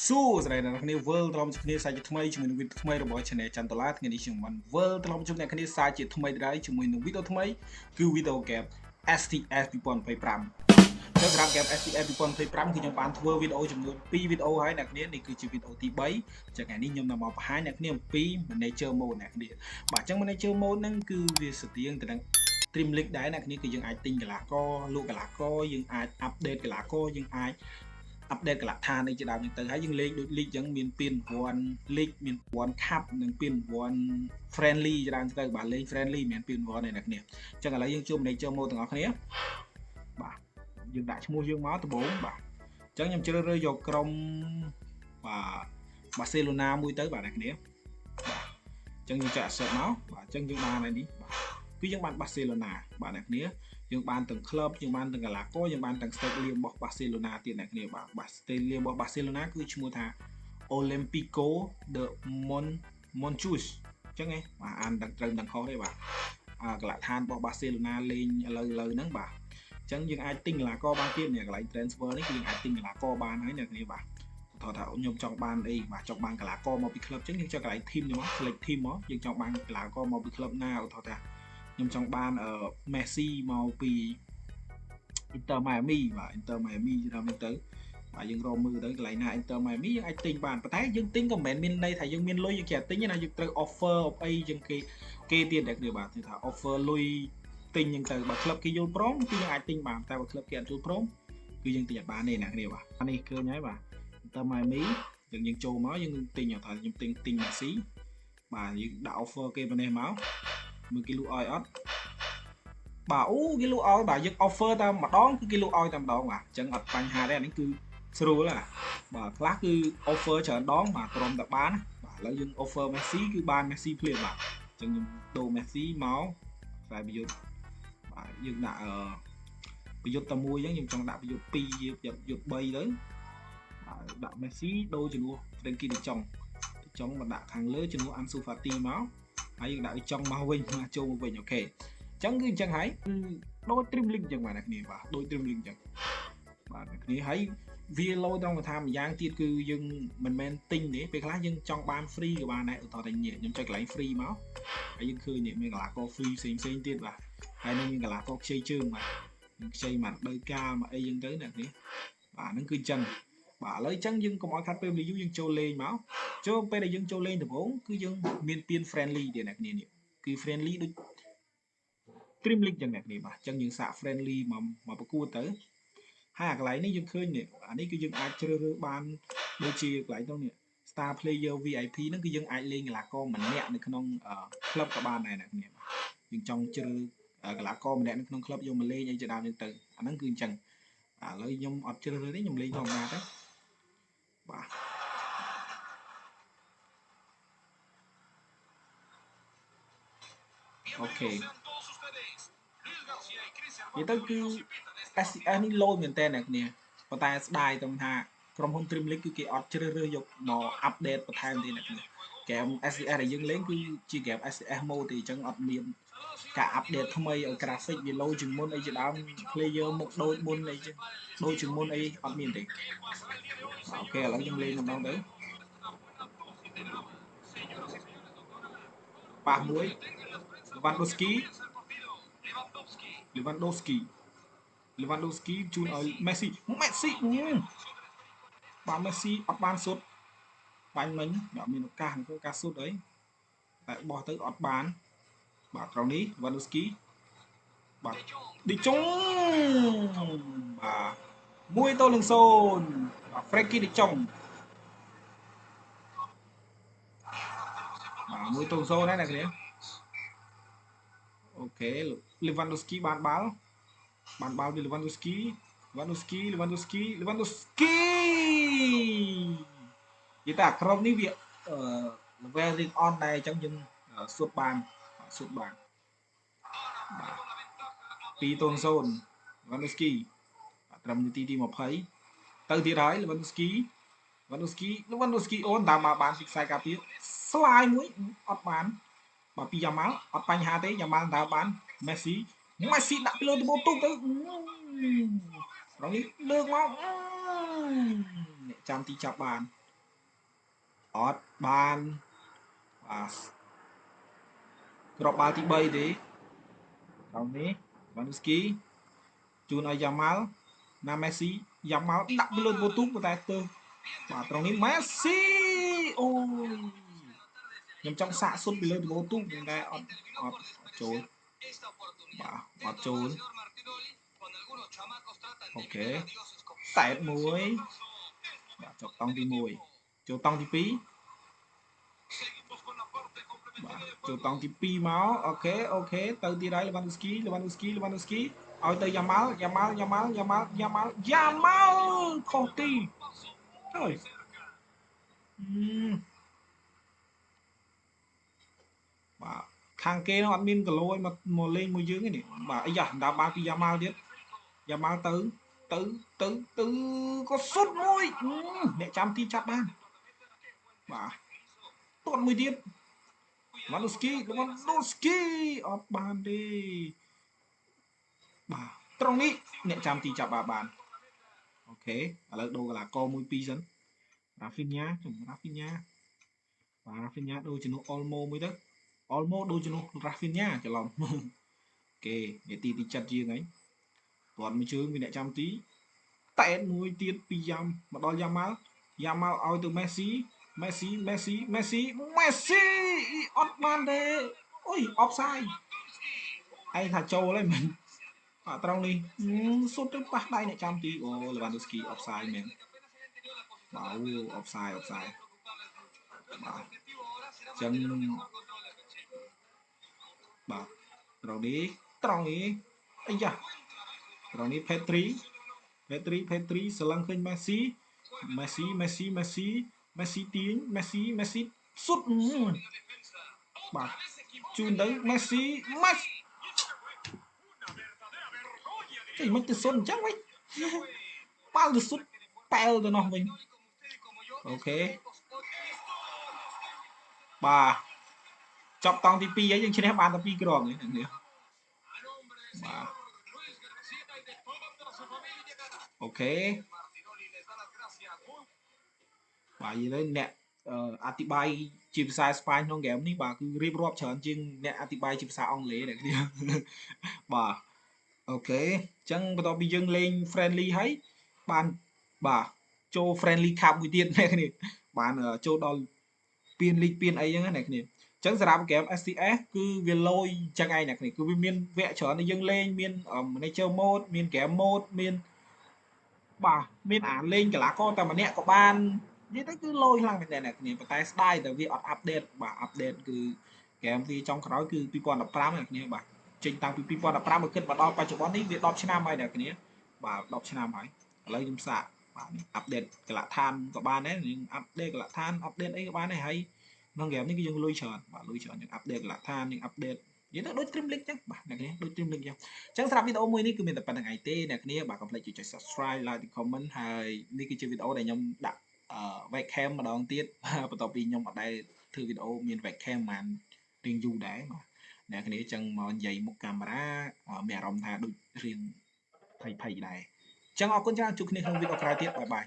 សួស្តីអ្នកគ្នាវិលត្រឡប់មកគ្នាសាជាថ្មីជាមួយនឹងវីដេអូថ្មីរបស់ Channel ចន្ទឡាថ្ងៃនេះខ្ញុំបានវិលត្រឡប់មកជួបអ្នកគ្នាសាជាថ្មីដែរជាមួយនឹងវីដេអូថ្មីគឺវីដេអូហ្គេម STS 2025នៅក្រៅហ្គេម STS 2025គឺខ្ញុំបានធ្វើវីដេអូចំនួន2វីដេអូហើយអ្នកគ្នានេះគឺជាវីដេអូទី3ចឹងថ្ងៃនេះខ្ញុំនឹងមកបង្ហាញអ្នកគ្នាអំពី Manager Mode អ្នកគ្នាបាទចឹង Manager Mode ហ្នឹងគឺវាស្តៀងទៅនឹង Dream League ដែរអ្នកគ្នាគឺយើងអាចទិញកីឡាករលក់កីឡាករយើងអាចអាប់ដេតកីឡាករយើងអាចអាប់ដេតកីឡាដ្ឋានអីជាដើមហ្នឹងទៅហើយយើងលេងដូច league ចឹងមានពានរង្វាន់ league មានរង្វាន់ cup និងពានរង្វាន់ friendly ជាដើមទៅបាទលេង friendly មិនមែនពានរង្វាន់ទេអ្នកគ្នាចឹងឥឡូវយើងជួប Manager Mode ទាំងអស់គ្នាបាទយើងដាក់ឈ្មោះយើងមកដំបូងបាទចឹងខ្ញុំជ្រើសរើសយកក្រុមបាសេឡូណាមួយទៅបាទអ្នកគ្នាបាទចឹងយើងចាក់ assert មកបាទចឹងយើងបានហើយនេះបាទគឺយើងបានបាសេឡូណាបាទអ្នកគ្នាយើងបានទាំងក្លឹបយើងបានទាំងកីឡាករយើងបានទាំង stadium របស់បាសេឡូណាទៀតអ្នកគ្នាបាទ stadium របស់បាសេឡូណាគឺឈ្មោះថា Olímpico de Montjuïc ចឹងឯងបាទអានទាំងត្រូវទាំងខុសទេបាទកីឡាដ្ឋានរបស់បាសេឡូណាលេងឥឡូវហ្នឹងបាទចឹងយើងអាចទិញកីឡាករបានទៀតនេះកន្លែង transfer នេះគឺយើងអាចទិញកីឡាករបានហើយអ្នកគ្នាបាទថតថាខ្ញុំចង់បានអីបាទចង់បានកីឡាករមកពីក្លឹបចឹងយើងចុចកន្លែង team នេះមក select team មកយើងចង់បានកីឡាករមកពីក្លឹបណាឧទាហរណ៍ថាខ្ញុំចង់បានMessi មកពី Inter Miami បាទ Inter Miami ទៅដល់ទៅបាទយើងរកមើលទៅកន្លែងណា Inter Miami យើងអាចទិញបានប៉ុន្តែយើងទិញក៏មិនមែនមានន័យថាយើងមានលុយយើងចេះទិញណាយើងត្រូវ offer អីជាងគេទៀតតែគឺបាទគឺថា offer លុយទិញហ្នឹងទៅបើក្លឹបគេយល់ព្រមគឺយើងអាចទិញបានតែបើក្លឹបគេអត់យល់ព្រមគឺយើងទិញអត់បានទេអ្នកគ្នាបាទអានេះឃើញហើយបាទ Inter Miami យើងចូលមកយើងទិញថាខ្ញុំទិញ Messi បាទយើងដាក់ offer គេប៉ុណ្ណេះមកមើលគេលក់ឲ្យអត់បាទអូគេលក់ឲ្យបាទយើង offer តែម្ដងគឺគេលក់ឲ្យតែម្ដងបាទអញ្ចឹងអត់បញ្ហាទេអានេះគឺស្រួលណាបាទខ្លះគឺ offer ច្រើនដងបាទក្រុមតែបានបាទឥឡូវយើង offer Messi គឺបាន Messi ភ្លាមបាទអញ្ចឹងខ្ញុំដូរ Messi មកខ្សែប្រយុទ្ធបាទយើងដាក់ប្រយុទ្ធតែមួយអញ្ចឹងខ្ញុំចង់ដាក់ប្រយុទ្ធ2យើងយក3ទៅដាក់ Messi ដូរជំនួស Frenkie de Jong មកដាក់ខាងលើជំនួស Ansu Fati មកហើយយើងដាក់ de Jong មកវិញមកចូលមកវិញអូខេចឹងគឺអញ្ចឹងហើយគឺដូច Dream League អញ្ចឹងបាទអ្នកគ្នាបាទដូច Dream League អញ្ចឹងបាទអ្នកគ្នាហើយវាលោត្រង់ថាម្យ៉ាងទៀតគឺយើងមិនមែនទិញទេពេលខ្លះយើងចង់បាន free ក៏បានដែរឧទាហរណ៍តែខ្ញុំចុចកន្លែង free មកហើយយើងឃើញមានកីឡាករ free ផ្សេងទៀតបាទហើយនឹងមានកីឡាករខ្ចីជើងបាទយើងខ្ចីមកដោយការមកអីចឹងទៅអ្នកគ្នាបាទហ្នឹងគឺអញ្ចឹងបាទឥឡូវអញ្ចឹងយើងកុំឲ្យខាត់ពេលវេលាយូរយើងចូលលេងមកចូលពេលដែលយើងចូលលេងដំបូងគឺយើងមានពាន friendly ទៀតអ្នកគ្នានេះគឺ friendly ដូចDream League ចឹងអ្នកនេះបាទអញ្ចឹងយើងសាក friendly មកប្រកួតទៅហើយអាកន្លែងនេះយើងឃើញនេះអានេះគឺយើងអាចជ្រើសរើសបានដូចជាកន្លែងនោះនេះ Star Player VIP ហ្នឹងគឺយើងអាចលេងកីឡាករម្នាក់នៅក្នុងក្លឹបក៏បានដែរអ្នកនេះយើងចង់ជ្រើសកីឡាករម្នាក់នៅក្នុងក្លឹបយកមកលេងអីជាដើមហ្នឹងទៅអាហ្នឹងគឺអញ្ចឹងឥឡូវខ្ញុំអត់ជ្រើសរើសទេខ្ញុំលេងធម្មតាទៅបាទអូខេនិយាយទៅគឺ SCS នេះលោមែនតើអ្នកគ្នាប៉ុន្តែស្ដាយត្រង់ថាក្រុមហ៊ុន Dream League គឺគេអត់ជ្រើសរើសយកមកអាប់ដេតបន្ថែមទេអ្នកគ្នាហ្គេម SCS ដែលយើងលេងគឺជាហ្គេម SCS mode ទេអញ្ចឹងអត់មានការអាប់ដេតថ្មីឲ្យ graphic វាលោជាងមុនអីជាដើម player មុខដូចមុនអីចឹងដូចជាងមុនអីអត់មានទេអូខេឥឡូវយើងលេងម្ដងទៅប៉ះមួយ Lewandowski ជូនឲ្យ Messi បាទ Messi អត់បានសុទ្ធបាញ់មិញអត់មានឱកាសក្នុងការសុទ្ធអីតែបោះទៅអត់បានបាទត្រង់នេះ Lewandowski បាទ De Jong បាទ1-0បាទ Frenkie De Jong បាទ1-0ដែរអ្នកនាងអូខេ Lewandowski បានបាល់ពី Lewandowski និយាយតែក្រុមនេះវាlevel ring on ដែរអញ្ចឹងយើងសុទ្ធបានបាទ2-0 Lewandowski ត្រឹមនាទីទី20ទៅទៀតហើយ Lewandowski អូនតាមមកបានពីខ្សែការពារស្លាយមួយអត់បានបាទពីយ៉ាម៉ាល់អត់បញ្ហាទេយ៉ាម៉ាល់តាមបាន Messi ដាក់ពីលើដបូលទូកទៅត្រង់នេះលើកមកអ្នកចាំទីចាប់បាន អត់បានបាទក្របបាល់ទី3ទេដល់នេះវ៉ានូស្គីជូនឲ្យយ៉ាម៉ាល់ណាមេស៊ីយ៉ាម៉ាល់ដាក់ពីលើបូទូប៉ុន្តែទៅបាទត្រង់នេះមេស៊ីអូយខ្ញុំចង់សាកសុទ្ធពីលើបូទូប៉ុន្តែអត់ចូលបាទអត់ចូលអូខេសែតមួយបាទចុះតង់ទី1ចូលតង់ទី2បាទចូលតង់ទី2មកអូខេទៅទៀតហើយលីវ៉ាន់ដូវស្គីឲ្យទៅយ៉ាម៉ាល់ខុសទីហើយបាទខាងគេនោះអត់មានគីឡូឲ្យមកលេងមួយយើងទេនេះបាទអាយ៉ាដើរបាល់ពីយ៉ាម៉ាល់ទៀតយ៉ាម៉ាល់ទៅក៏សុតមួយអ្នកចាំទីចាប់បានបាទទាត់មួយទៀតលីវ៉ាន់ដូវស្គីអត់បានទេបាទត្រង់នេះអ្នកចាំទីចាប់បានអូខេឥឡូវដូរកីឡាករមួយពីរសិនរ៉ាហ្វីញ៉ាបាទរ៉ាហ្វីញ៉ាដូរជំនួសអុលម៉ូមួយទៅអុលម៉ូដូរជំនួសរ៉ាហ្វីញ៉ាច្រឡំគេនាទីទី7ជាងហើយទាត់មួយជើងមានអ្នកចាំទីតែតមួយទៀតពីយ៉ាំមកដល់យ៉ាម៉ាល់ឲ្យទៅមេស៊ីអត់បានទេអូយអបសាយឯងថាចូលហើយមិនបាទត្រង់នេះសុទ្ធទៅប៉ះដៃអ្នកចាំទីអូលីវ៉ាន់ដូវស្គីអបសាយមែនបាទអបសាយបាទចឹងបាទត្រង់នេះអាយ៉ាត្រង់នេះផេទ្រីស្រឡឹងឃើញមេស៊ីទាញមេស៊ីសុទ្ធបាទជូនទៅមេស៊ីចេះមិនទៅសុទ្ធអញ្ចឹងវិញបាល់ទៅសុទ្ធប៉ែលទៅនោះវិញអូខេបាទចប់តង់ទី2ហើយយើងឈ្នះបានតែ2គ្រាប់នេះបាទអូខេបាទនិយាយទៅអ្នកអធិប្បាយជាភាសាស្ប៉ាញក្នុងហ្គេមនេះបាទគឺរៀបរាប់ច្រើនជាងអ្នកអធិប្បាយជាភាសាអង់គ្លេសអ្នកគ្នាបាទអូខេអញ្ចឹងបន្ទាប់ពីយើងលេង friendly ហើយបានបាទចូល friendly cup មួយទៀតអ្នកគ្នាបានចូលដល់ពានលីកពានអីចឹងណាអ្នកគ្នាអញ្ចឹងសម្រាប់ហ្គេម STS គឺវាលយអញ្ចឹងឯងអ្នកគ្នាគឺវាមានវគ្គច្រើនដែលយើងលេងមាន manager mode មាន game mode មានបាទមានអាលេងកីឡាករតែម្នាក់ក៏បាននិយាយទៅគឺលយខ្លាំងមែនតើអ្នកគ្នាប៉ុន្តែស្ដាយតែវាអត់អាប់ដេតបាទអាប់ដេតគឺហ្គេមវាចុងក្រោយគឺ2015អ្នកគ្នាបាទចេញតាំងពី2015មកគិតមកដល់បច្ចុប្បន្ននេះវា10ឆ្នាំហើយអ្នកគ្នាបាទ10ឆ្នាំហើយឥឡូវខ្ញុំសាកបាទអាប់ដេតកីឡាដ្ឋានក៏បានដែរយើងអាប់ដេតកីឡាដ្ឋានអាប់ដេតអីក៏បានដែរហើយក្នុងហ្គេមនេះគឺយើងលុយច្រើនបាទលុយច្រើនយើងអាប់ដេតកីឡាដ្ឋានយើងអាប់ដេតនិយាយទៅដូច Dream League ចឹងបាទអ្នកគ្នាដូច Dream League ចឹងអញ្ចឹងសម្រាប់វីដេអូមួយនេះគឺមានតែប៉ុណ្្នឹងឯងទេអ្នកគ្នាបាទកុំភ្លេចចុច Subscribe Like និង Comment ហើយនេះគឺជាវីដេអូដែលខ្ញុំដាក់webcam ម្ដងទៀតបន្ទាប់ពីខ្ញុំអត់ដែលធ្វើវីដេអូមាន webcam ប៉ុន្មានរៀងយូរដែរបាទអ្នកគ្នាចឹងមកនិយាយមុខកាមេរ៉ាមានអារម្មណ៍ថាដូចរៀងភ័យដែរអញ្ចឹងអរគុណច្រើនជួបគ្នាក្នុងវីដេអូក្រោយទៀតបាយបាយ